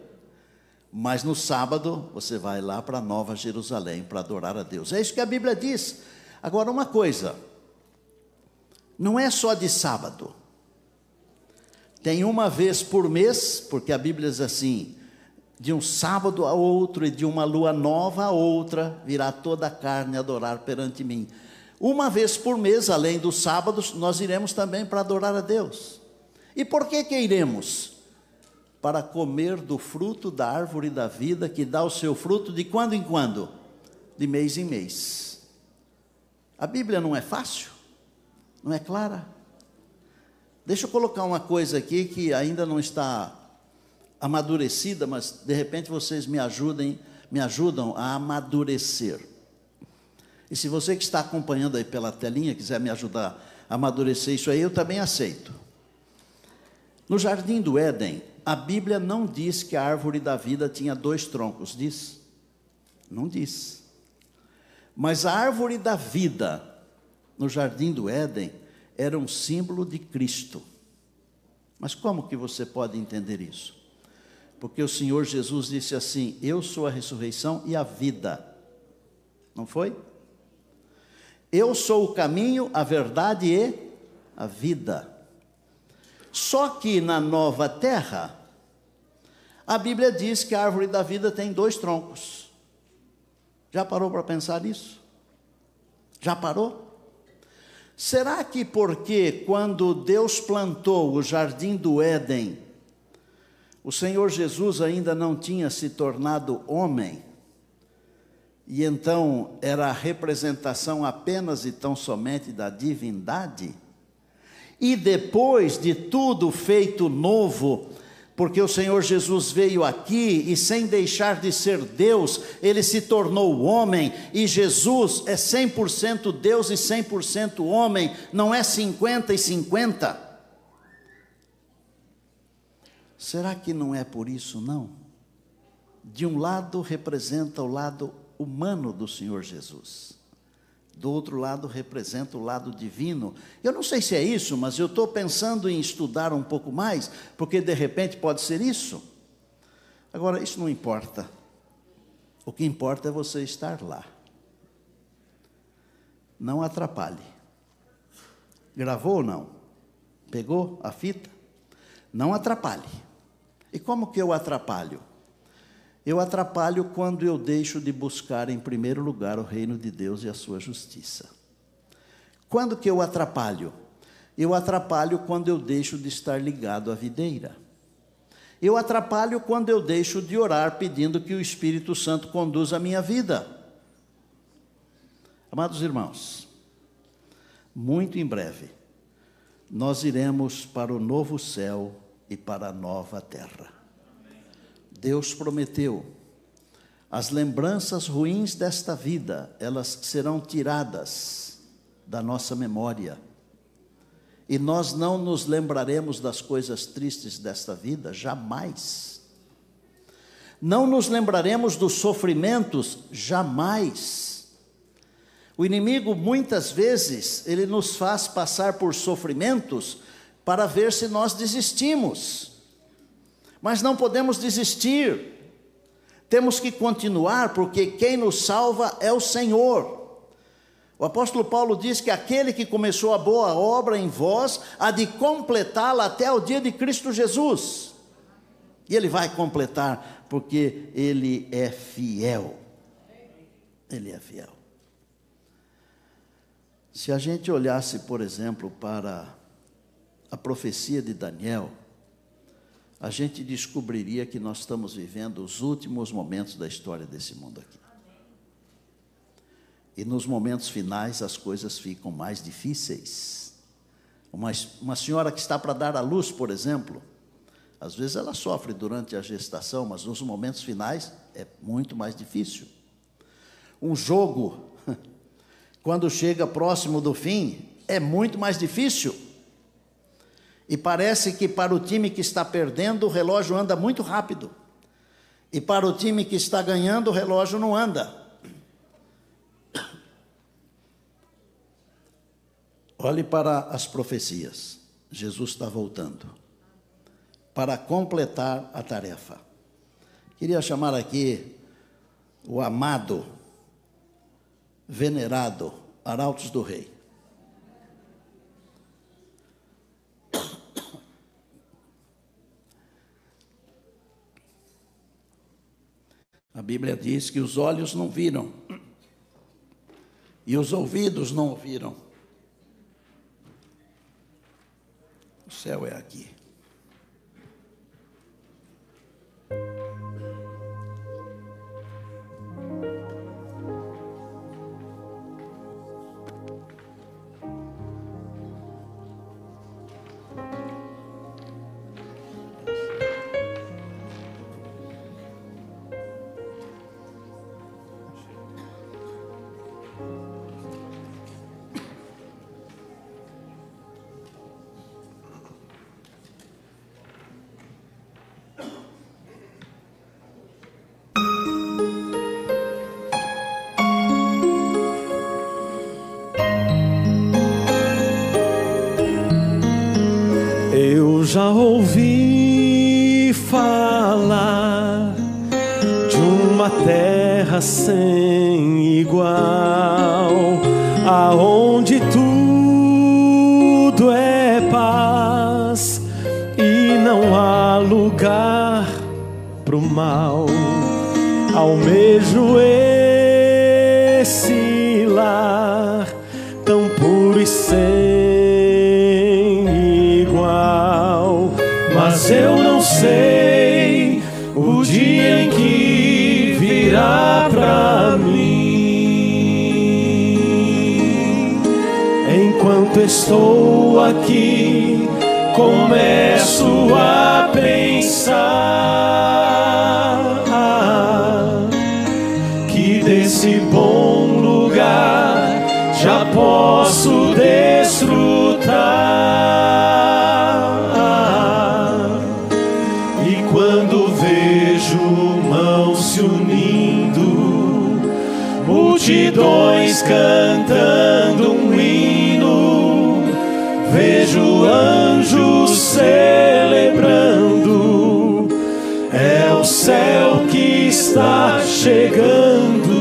mas no sábado você vai lá para a Nova Jerusalém para adorar a Deus. É isso que a Bíblia diz. Agora uma coisa, não é só de sábado. Tem uma vez por mês, porque a Bíblia diz assim, de um sábado a outro e de uma lua nova a outra, virá toda a carne adorar perante mim. Uma vez por mês, além dos sábados, nós iremos também para adorar a Deus. E por que iremos? Para comer do fruto da árvore da vida, que dá o seu fruto de quando em quando? De mês em mês. A Bíblia não é fácil? Não é clara? Deixa eu colocar uma coisa aqui que ainda não está amadurecida, mas de repente vocês me ajudam a amadurecer. E se você que está acompanhando aí pela telinha, quiser me ajudar a amadurecer isso aí, eu também aceito. No jardim do Éden, a Bíblia não diz que a árvore da vida tinha 2 troncos, diz? Não diz. Mas a árvore da vida, no jardim do Éden, era um símbolo de Cristo. Mas como que você pode entender isso? Porque o Senhor Jesus disse assim, eu sou a ressurreição e a vida. Não foi? Eu sou o caminho, a verdade e a vida. Só que na nova terra, a Bíblia diz que a árvore da vida tem 2 troncos. Já parou para pensar nisso? Já parou? Será que porque quando Deus plantou o jardim do Éden, o Senhor Jesus ainda não tinha se tornado homem, e então era a representação apenas e tão somente da divindade? E depois de tudo feito novo, porque o Senhor Jesus veio aqui e sem deixar de ser Deus, Ele se tornou homem, e Jesus é 100% Deus e 100% homem, não é 50 e 50. Será que não é por isso, não? De um lado representa o lado humano do Senhor Jesus, do outro lado representa o lado divino. Eu não sei se é isso, mas eu estou pensando em estudar um pouco mais, porque de repente pode ser isso. Agora, isso não importa. O que importa é você estar lá. Não atrapalhe. Gravou ou não? Pegou a fita? Não atrapalhe. E como que eu atrapalho? Eu atrapalho quando eu deixo de buscar em primeiro lugar o reino de Deus e a sua justiça. Quando que eu atrapalho? Eu atrapalho quando eu deixo de estar ligado à videira. Eu atrapalho quando eu deixo de orar pedindo que o Espírito Santo conduza a minha vida. Amados irmãos, muito em breve, nós iremos para o novo céu e para a nova terra. Deus prometeu, as lembranças ruins desta vida, elas serão tiradas da nossa memória, e nós não nos lembraremos das coisas tristes desta vida, jamais. Não nos lembraremos dos sofrimentos, jamais. O inimigo, muitas vezes, ele nos faz passar por sofrimentos para ver se nós desistimos. Mas não podemos desistir, temos que continuar, porque quem nos salva é o Senhor. O apóstolo Paulo diz que aquele que começou a boa obra em vós, há de completá-la até o dia de Cristo Jesus. E ele vai completar, porque ele é fiel. Ele é fiel. Se a gente olhasse, por exemplo, para a profecia de Daniel, a gente descobriria que nós estamos vivendo os últimos momentos da história desse mundo aqui. E nos momentos finais as coisas ficam mais difíceis. Uma senhora que está para dar à luz, por exemplo, às vezes ela sofre durante a gestação, mas nos momentos finais é muito mais difícil. Um jogo, quando chega próximo do fim, é muito mais difícil. E parece que para o time que está perdendo, o relógio anda muito rápido. E para o time que está ganhando, o relógio não anda. Olhe para as profecias. Jesus está voltando para completar a tarefa. Queria chamar aqui o amado, venerado Arautos do Rei. A Bíblia diz que os olhos não viram e os ouvidos não ouviram. O céu é aqui. Já ouvi falar de uma terra sem igual, aonde tudo é paz e não há lugar pro mal. Almejo esse lar tão puro e sem igual. Mas eu não sei o dia em que virá pra mim. Enquanto estou aqui, começo a pensar que desse bom lugar já posso desfrutar. Se unindo, multidões cantando um hino, vejo anjos celebrando, é o céu que está chegando.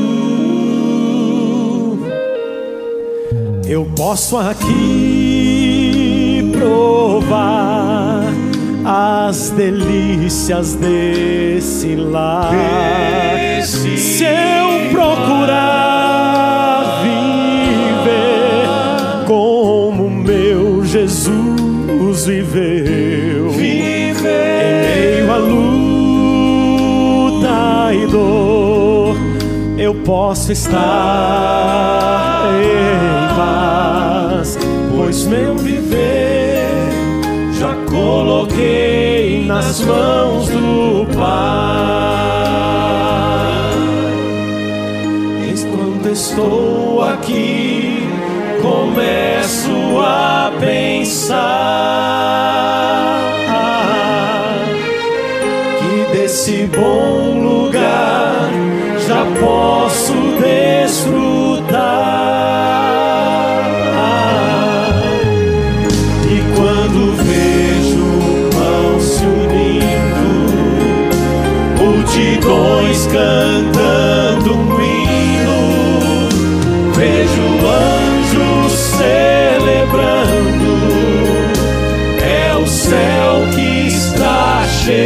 Eu posso aqui provar as delícias desse lar. Se eu procurar viver como meu Jesus viveu, em meio à luta e dor, eu posso estar em paz, pois meu viver já coloquei nas mãos do Pai. Eis quando estou aqui, começo a pensar que desse bom lugar já posso desfrutar. Multidões cantando um hino, vejo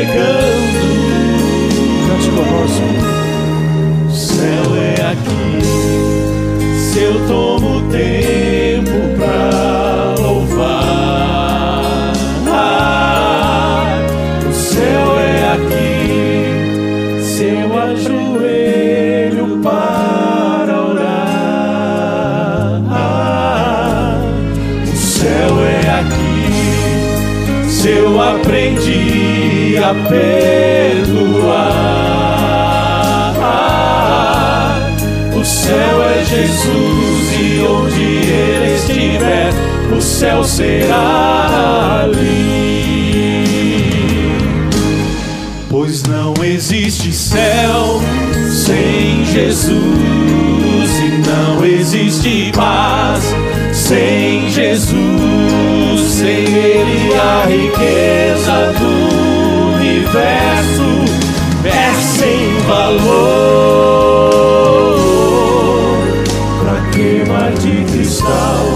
chegando. Cante conosco. O céu é aqui. Se eu tomo tempo pra louvar, o céu é aqui. Se eu ajoelho para orar, o céu é aqui. Se eu aprendi a perdoar, o céu é Jesus, e onde Ele estiver, o céu será ali. Pois não existe céu sem Jesus, e não existe paz sem Jesus. Sem Ele a riqueza do universo é sem valor. Pra que mar de cristal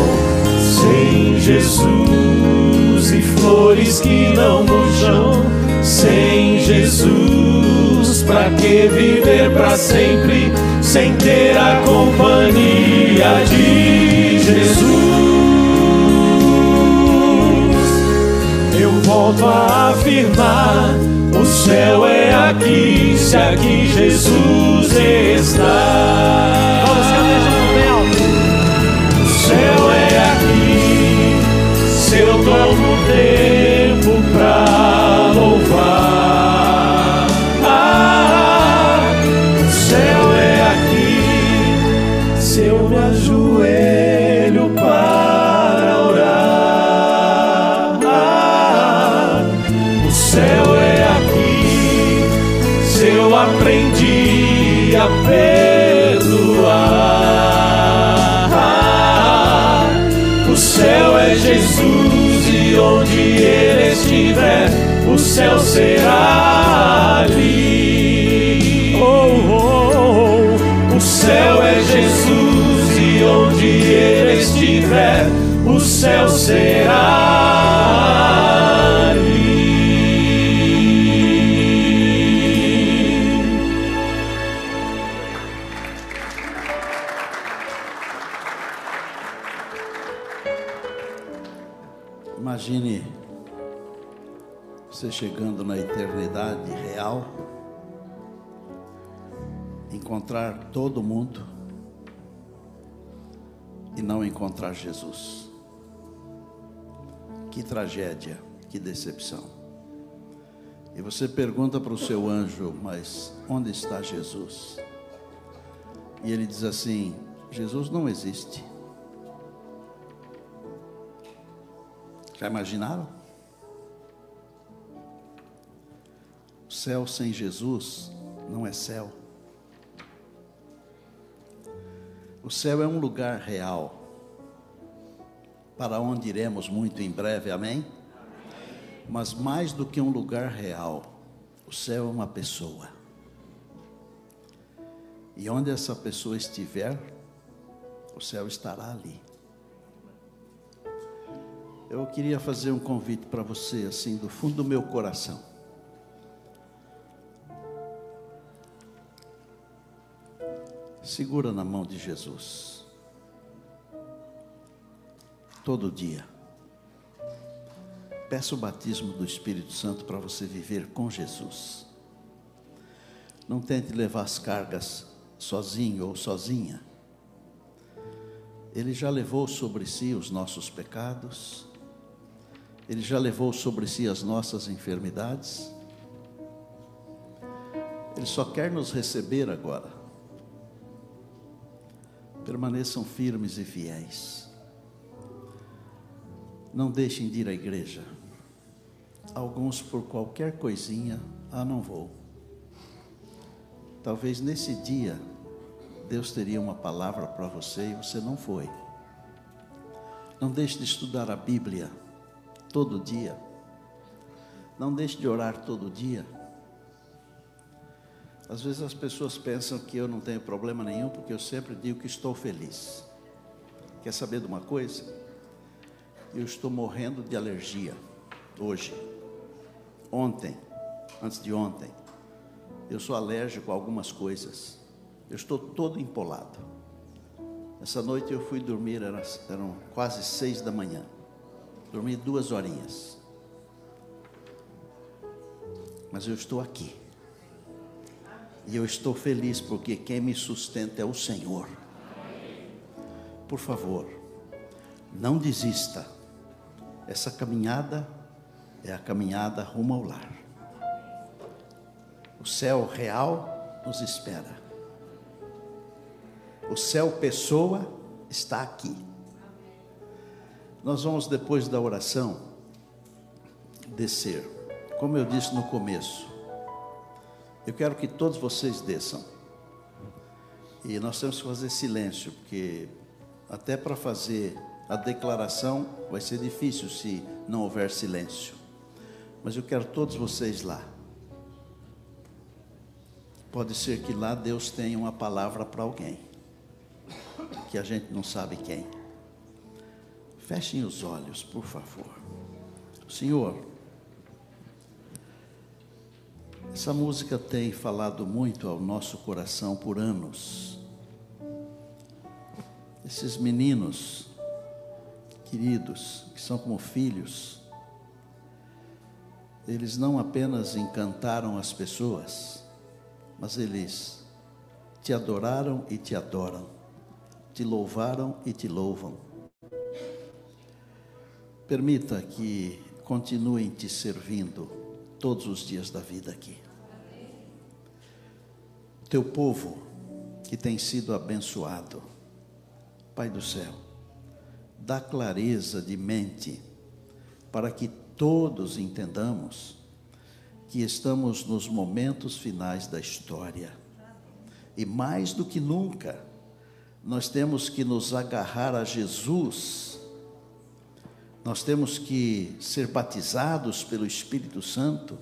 sem Jesus, e flores que não murcham sem Jesus? Pra que viver pra sempre sem ter a companhia de Jesus? Eu volto a afirmar, o céu é aqui, se aqui Jesus está. Vamos cantar bem alto. O céu é aqui, se eu tomo tempo pra louvar. O céu é aqui, se eu me ajoelho para orar. O céu é aqui, se eu aprendi a perdoar. O céu é Jesus, e onde Ele estiver, o céu será ali. O céu é Jesus, e onde Ele estiver, o céu será ali. Imagine você chegando na eternidade real, encontrar todo mundo e não encontrar Jesus. Que tragédia, que decepção. E você pergunta para o seu anjo, mas onde está Jesus? E ele diz assim: Jesus não existe. Já imaginaram? O céu sem Jesus não é céu. O céu é um lugar real, para onde iremos muito em breve, amém? Mas mais do que um lugar real, o céu é uma pessoa. E onde essa pessoa estiver, o céu estará ali. Eu queria fazer um convite para você, assim, do fundo do meu coração. Segura na mão de Jesus. Todo dia. Peça o batismo do Espírito Santo para você viver com Jesus. Não tente levar as cargas sozinho ou sozinha. Ele já levou sobre si os nossos pecados. Ele já levou sobre si as nossas enfermidades. Ele só quer nos receber agora. Permaneçam firmes e fiéis. Não deixem de ir à igreja. Alguns por qualquer coisinha, não vou. Talvez nesse dia Deus teria uma palavra para você e você não foi. Não deixe de estudar a Bíblia todo dia. Não deixe de orar todo dia. Às vezes as pessoas pensam que eu não tenho problema nenhum, porque eu sempre digo que estou feliz. Quer saber de uma coisa? Eu estou morrendo de alergia hoje. Ontem antes de ontem. Eu sou alérgico a algumas coisas. Eu estou todo empolado. Essa noite eu fui dormir, eram quase 6 da manhã. Dormi 2 horinhas. Mas eu estou aqui. E eu estou feliz porque quem me sustenta é o Senhor. Por favor, não desista. Essa caminhada é a caminhada rumo ao lar. O céu real nos espera. O céu pessoa está aqui. Nós vamos, depois da oração, descer. Como eu disse no começo, eu quero que todos vocês desçam. E nós temos que fazer silêncio, porque até para fazer a declaração vai ser difícil se não houver silêncio. Mas eu quero todos vocês lá. Pode ser que lá Deus tenha uma palavra para alguém, que a gente não sabe quem. Fechem os olhos, por favor. Senhor, essa música tem falado muito ao nosso coração por anos. Esses meninos queridos, que são como filhos, eles não apenas encantaram as pessoas, mas eles te adoraram e te adoram, te louvaram e te louvam. Permita que continuem te servindo todos os dias da vida aqui. Teu povo que tem sido abençoado, Pai do céu, dá clareza de mente para que todos entendamos que estamos nos momentos finais da história. E mais do que nunca, nós temos que nos agarrar a Jesus. Nós temos que ser batizados pelo Espírito Santo.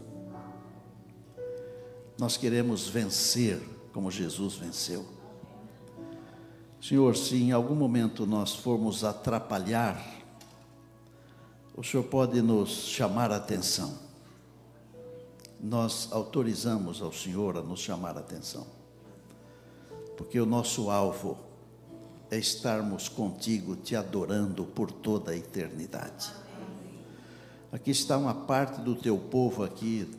Nós queremos vencer como Jesus venceu. Senhor, se em algum momento nós formos atrapalhar, o Senhor pode nos chamar a atenção. Nós autorizamos ao Senhor a nos chamar a atenção, porque o nosso alvo é estarmos contigo, te adorando por toda a eternidade. Aqui está uma parte do teu povo aqui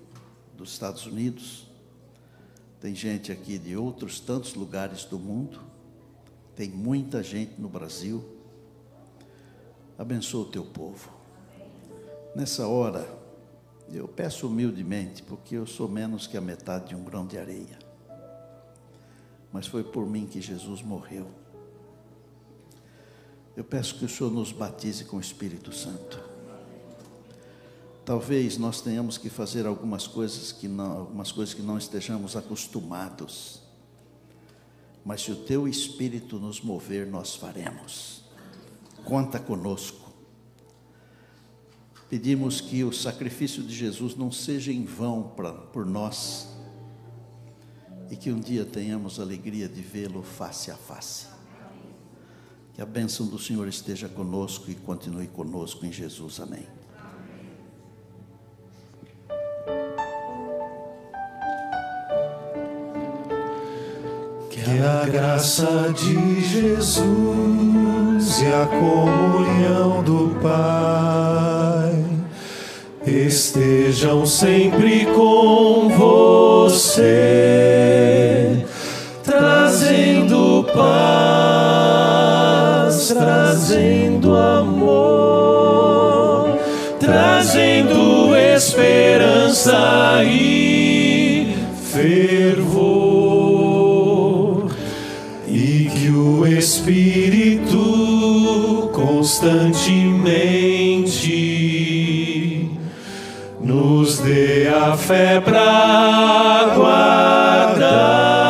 dos Estados Unidos. Tem gente aqui de outros tantos lugares do mundo. Tem muita gente no Brasil. Abençoa o teu povo. Nessa hora, eu peço humildemente, porque eu sou menos que a metade de um grão de areia. Mas foi por mim que Jesus morreu. Eu peço que o Senhor nos batize com o Espírito Santo. Talvez nós tenhamos que fazer algumas coisas que não estejamos acostumados. Mas se o teu Espírito nos mover, nós faremos. Conta conosco. Pedimos que o sacrifício de Jesus não seja em vão por nós. E que um dia tenhamos a alegria de vê-lo face a face. Que a bênção do Senhor esteja conosco e continue conosco em Jesus. Amém. Que a graça de Jesus e a comunhão do Pai estejam sempre com você, trazendo paz, trazendo amor, trazendo esperança e fervor, e que o Espírito constantemente nos dê a fé para guardar